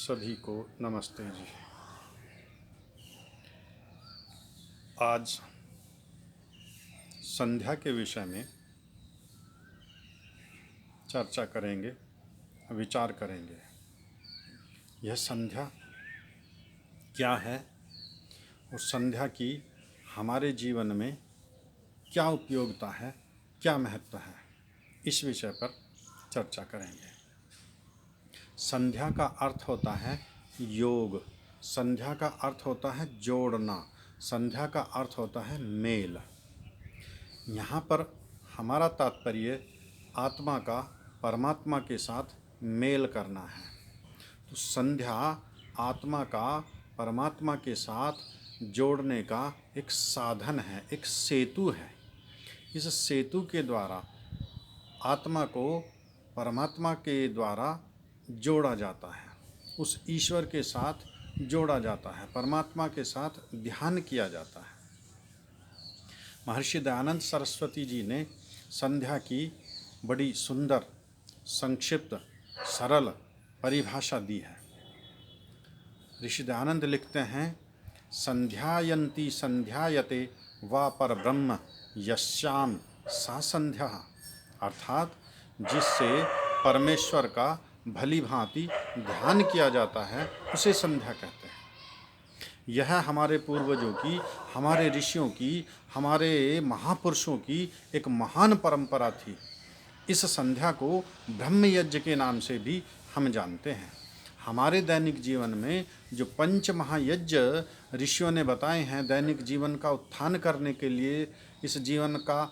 सभी को नमस्ते जी। आज संध्या के विषय में चर्चा करेंगे, विचार करेंगे। यह संध्या क्या है और संध्या की हमारे जीवन में क्या उपयोगिता है, क्या महत्व है, इस विषय पर चर्चा करेंगे। संध्या का अर्थ होता है योग, संध्या का अर्थ होता है जोड़ना, संध्या का अर्थ होता है मेल। यहाँ पर हमारा तात्पर्य आत्मा का परमात्मा के साथ मेल करना है। तो संध्या आत्मा का परमात्मा के साथ जोड़ने का एक साधन है, एक सेतु है। इस सेतु के द्वारा आत्मा को परमात्मा के द्वारा जोड़ा जाता है, उस ईश्वर के साथ जोड़ा जाता है, परमात्मा के साथ ध्यान किया जाता है। महर्षि दयानंद सरस्वती जी ने संध्या की बड़ी सुंदर, संक्षिप्त, सरल परिभाषा दी है। ऋषि दयानंद लिखते हैं, संध्यायन्ति संध्यायते वा परब्रह्म यस्याम सा संध्या, अर्थात जिससे परमेश्वर का भली भांति ध्यान किया जाता है उसे संध्या कहते हैं। यह हमारे पूर्वजों की, हमारे ऋषियों की, हमारे महापुरुषों की एक महान परंपरा थी। इस संध्या को ब्रह्म यज्ञ के नाम से भी हम जानते हैं। हमारे दैनिक जीवन में जो पंच महायज्ञ ऋषियों ने बताए हैं, दैनिक जीवन का उत्थान करने के लिए, इस जीवन का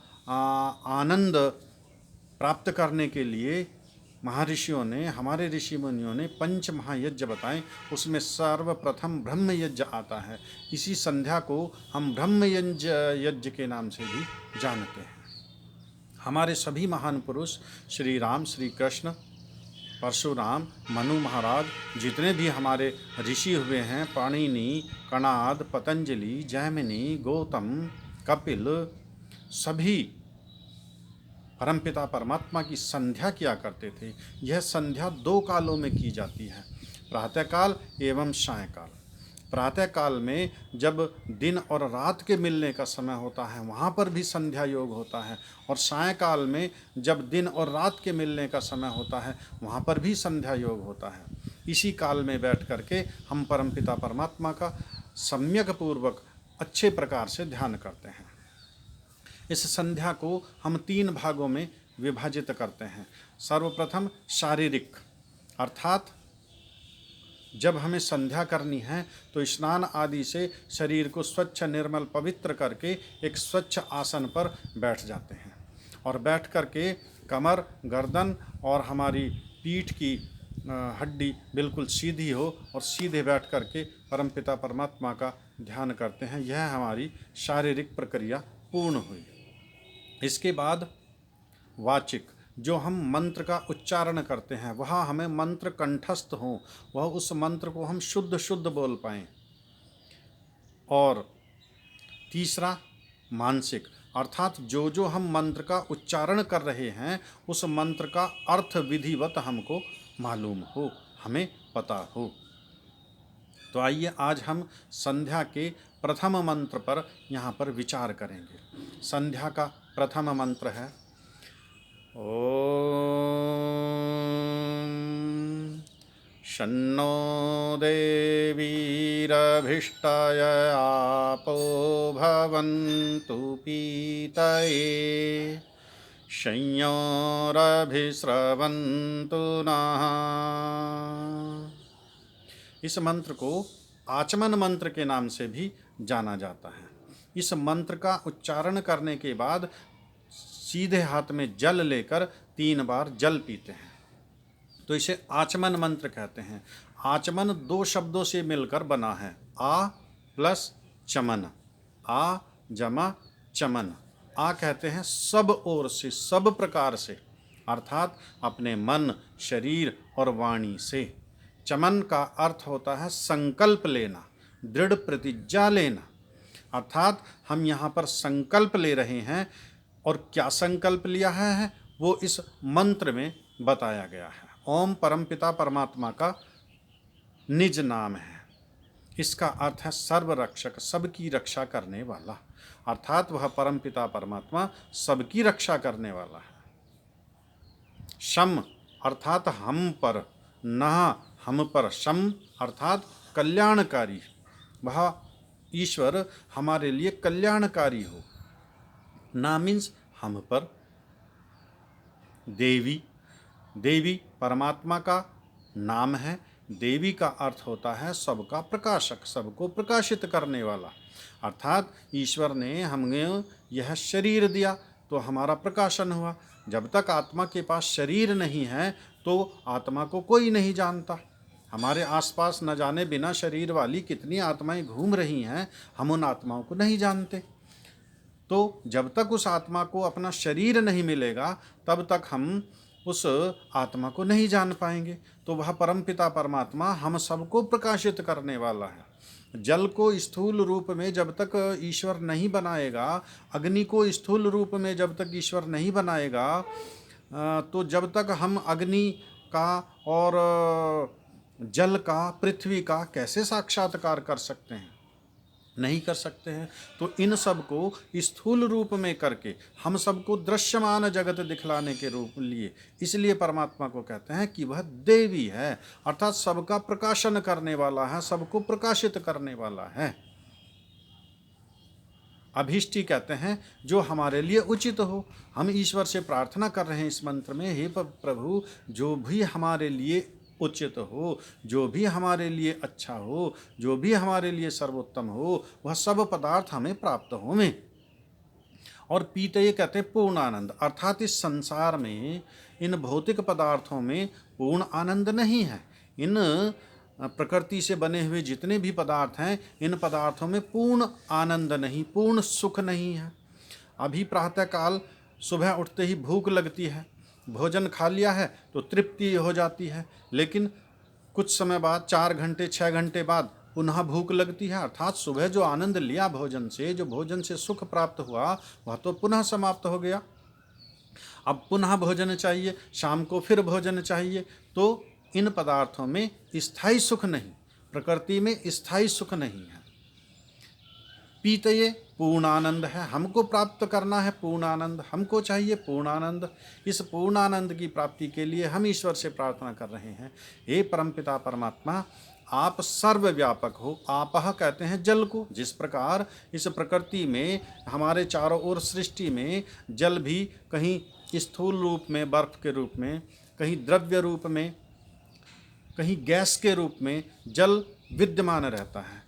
आनंद प्राप्त करने के लिए महर्षियों ने, हमारे ऋषि मुनियों ने पंच महायज्ञ बताएं। उसमें सर्वप्रथम ब्रह्म यज्ञ आता है। इसी संध्या को हम ब्रह्म यज्ञ के नाम से भी जानते हैं। हमारे सभी महान पुरुष, श्री राम, श्री कृष्ण, परशुराम, मनु महाराज, जितने भी हमारे ऋषि हुए हैं, पाणिनि, कणाद, पतंजलि, जैमिनी, गौतम, कपिल, सभी परमपिता परमात्मा की संध्या किया करते थे। यह संध्या दो कालों में की जाती है, प्रातःकाल एवं सायंकाल। प्रातःकाल में जब दिन और रात के मिलने का समय होता है, वहाँ पर भी संध्या योग होता है, और सायंकाल में जब दिन और रात के मिलने का समय होता है, वहाँ पर भी संध्या योग होता है। इसी काल में बैठ करके हम परमपिता परमात्मा का सम्यक पूर्वक अच्छे प्रकार से ध्यान करते हैं। इस संध्या को हम तीन भागों में विभाजित करते हैं। सर्वप्रथम शारीरिक, अर्थात जब हमें संध्या करनी है तो स्नान आदि से शरीर को स्वच्छ, निर्मल, पवित्र करके एक स्वच्छ आसन पर बैठ जाते हैं, और बैठ करके कमर, गर्दन और हमारी पीठ की हड्डी बिल्कुल सीधी हो, और सीधे बैठ करके परमपिता परमात्मा का ध्यान करते हैं। यह हमारी शारीरिक प्रक्रिया पूर्ण हुई। इसके बाद वाचिक, जो हम मंत्र का उच्चारण करते हैं, वह हमें मंत्र कंठस्थ हो, वह उस मंत्र को हम शुद्ध शुद्ध बोल पाएँ। और तीसरा मानसिक, अर्थात जो जो हम मंत्र का उच्चारण कर रहे हैं, उस मंत्र का अर्थ विधिवत हमको मालूम हो, हमें पता हो। तो आइए आज हम संध्या के प्रथम मंत्र पर यहाँ पर विचार करेंगे। संध्या का प्रथम मंत्र है ओम शन्नो देवीरभीष्टाय आपो भवन्तु पीतये संयोरभिस्रवन्तु नः। इस मंत्र को आचमन मंत्र के नाम से भी जाना जाता है। इस मंत्र का उच्चारण करने के बाद सीधे हाथ में जल लेकर 3 बार जल पीते हैं, तो इसे आचमन मंत्र कहते हैं। आचमन 2 शब्दों से मिलकर बना है, आ प्लस चमन, आ जमा चमन। आ कहते हैं सब ओर से, सब प्रकार से, अर्थात अपने मन, शरीर और वाणी से। चमन का अर्थ होता है संकल्प लेना, दृढ़ प्रतिज्ञा लेना, अर्थात हम यहाँ पर संकल्प ले रहे हैं, और क्या संकल्प लिया है वो इस मंत्र में बताया गया है। ओम परमपिता परमात्मा का निज नाम है। इसका अर्थ है सर्वरक्षक, सबकी रक्षा करने वाला, अर्थात वह परमपिता परमात्मा सबकी रक्षा करने वाला है। शम अर्थात हम पर, न हम पर, शम अर्थात कल्याणकारी, वह ईश्वर हमारे लिए कल्याणकारी हो। ना मीन्स हम पर। देवी, देवी परमात्मा का नाम है। देवी का अर्थ होता है सबका प्रकाशक, सबको प्रकाशित करने वाला, अर्थात ईश्वर ने हमें यह शरीर दिया तो हमारा प्रकाशन हुआ। जब तक आत्मा के पास शरीर नहीं है तो आत्मा को कोई नहीं जानता। हमारे आसपास न जाने बिना शरीर वाली कितनी आत्माएं घूम रही हैं, हम उन आत्माओं को नहीं जानते। तो जब तक उस आत्मा को अपना शरीर नहीं मिलेगा तब तक हम उस आत्मा को नहीं जान पाएंगे। तो वह परमपिता परमात्मा हम सबको प्रकाशित करने वाला है। जल को स्थूल रूप में जब तक ईश्वर नहीं बनाएगा, अग्नि को स्थूल रूप में जब तक ईश्वर नहीं बनाएगा, तो जब तक हम अग्नि का और जल का, पृथ्वी का कैसे साक्षात्कार कर सकते हैं? नहीं कर सकते हैं। तो इन सब को स्थूल रूप में करके हम सबको दृश्यमान जगत दिखलाने के रूप लिए, इसलिए परमात्मा को कहते हैं कि वह देवी है, अर्थात सबका प्रकाशन करने वाला है, सबको प्रकाशित करने वाला है। अभीष्टि कहते हैं जो हमारे लिए उचित हो। हम ईश्वर से प्रार्थना कर रहे हैं इस मंत्र में, हे प्रभु जो भी हमारे लिए उचित हो, जो भी हमारे लिए अच्छा हो, जो भी हमारे लिए सर्वोत्तम हो, वह सब पदार्थ हमें प्राप्त हो में। और पीतये कहते हैं पूर्ण आनंद, अर्थात इस संसार में इन भौतिक पदार्थों में पूर्ण आनंद नहीं है। इन प्रकृति से बने हुए जितने भी पदार्थ हैं, इन पदार्थों में पूर्ण आनंद नहीं, पूर्ण सुख नहीं है। अभी प्रातःकाल सुबह उठते ही भूख लगती है, भोजन खा लिया है तो तृप्ति हो जाती है, लेकिन कुछ समय बाद, 4 घंटे 6 घंटे बाद पुनः भूख लगती है। अर्थात सुबह जो आनंद लिया भोजन से, जो भोजन से सुख प्राप्त हुआ, वह तो पुनः समाप्त हो गया। अब पुनः भोजन चाहिए, शाम को फिर भोजन चाहिए। तो इन पदार्थों में स्थायी सुख नहीं, प्रकृति में स्थायी सुख नहीं है। पीतये पूर्ण आनंद है, हमको प्राप्त करना है पूर्ण आनंद, हमको चाहिए पूर्ण आनंद। इस पूर्ण आनंद की प्राप्ति के लिए हम ईश्वर से प्रार्थना कर रहे हैं, हे परमपिता परमात्मा आप सर्वव्यापक हो। आपह कहते हैं जल को। जिस प्रकार इस प्रकृति में, हमारे चारों ओर सृष्टि में जल भी कहीं स्थूल रूप में बर्फ के रूप में, कहीं द्रव्य रूप में, कहीं गैस के रूप में जल विद्यमान रहता है,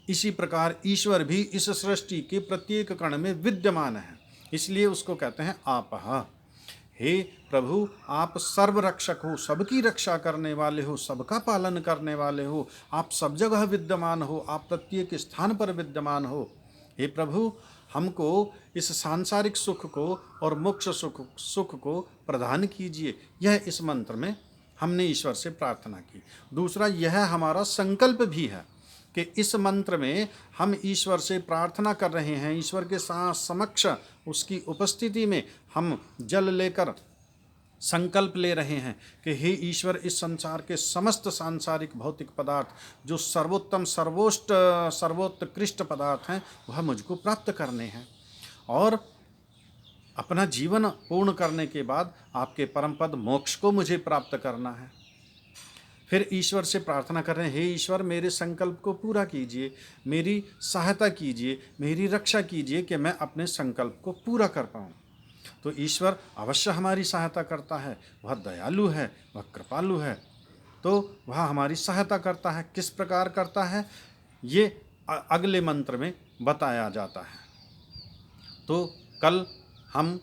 इसी प्रकार ईश्वर भी इस सृष्टि के प्रत्येक कण में विद्यमान है, इसलिए उसको कहते हैं आपह। हे प्रभु आप सर्वरक्षक हो, सबकी रक्षा करने वाले हो, सबका पालन करने वाले हो, आप सब जगह विद्यमान हो, आप प्रत्येक स्थान पर विद्यमान हो। हे प्रभु हमको इस सांसारिक सुख को और मोक्ष सुख को प्रदान कीजिए। यह इस मंत्र में हमने ईश्वर से प्रार्थना की। दूसरा, यह हमारा संकल्प भी है कि इस मंत्र में हम ईश्वर से प्रार्थना कर रहे हैं, ईश्वर के समक्ष उसकी उपस्थिति में हम जल लेकर संकल्प ले रहे हैं कि हे ईश्वर इस संसार के समस्त सांसारिक भौतिक पदार्थ जो सर्वोत्तम सर्वोत्कृष्ट पदार्थ हैं वह मुझको प्राप्त करने हैं, और अपना जीवन पूर्ण करने के बाद आपके परम पद मोक्ष को मुझे प्राप्त करना है। फिर ईश्वर से प्रार्थना कर रहे हैं, हे ईश्वर मेरे संकल्प को पूरा कीजिए, मेरी सहायता कीजिए, मेरी रक्षा कीजिए कि मैं अपने संकल्प को पूरा कर पाऊँ। तो ईश्वर अवश्य हमारी सहायता करता है, वह दयालु है, वह कृपालु है, तो वह हमारी सहायता करता है। किस प्रकार करता है ये अगले मंत्र में बताया जाता है। तो कल हम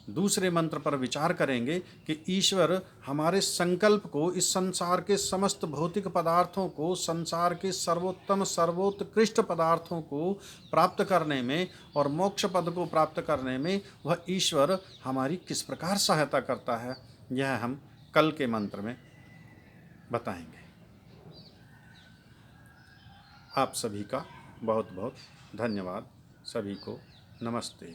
दूसरे मंत्र पर विचार करेंगे कि ईश्वर हमारे संकल्प को, इस संसार के समस्त भौतिक पदार्थों को, संसार के सर्वोत्तम सर्वोत्कृष्ट पदार्थों को प्राप्त करने में और मोक्ष पद को प्राप्त करने में वह ईश्वर हमारी किस प्रकार सहायता करता है, यह हम कल के मंत्र में बताएंगे। आप सभी का बहुत बहुत धन्यवाद। सभी को नमस्ते।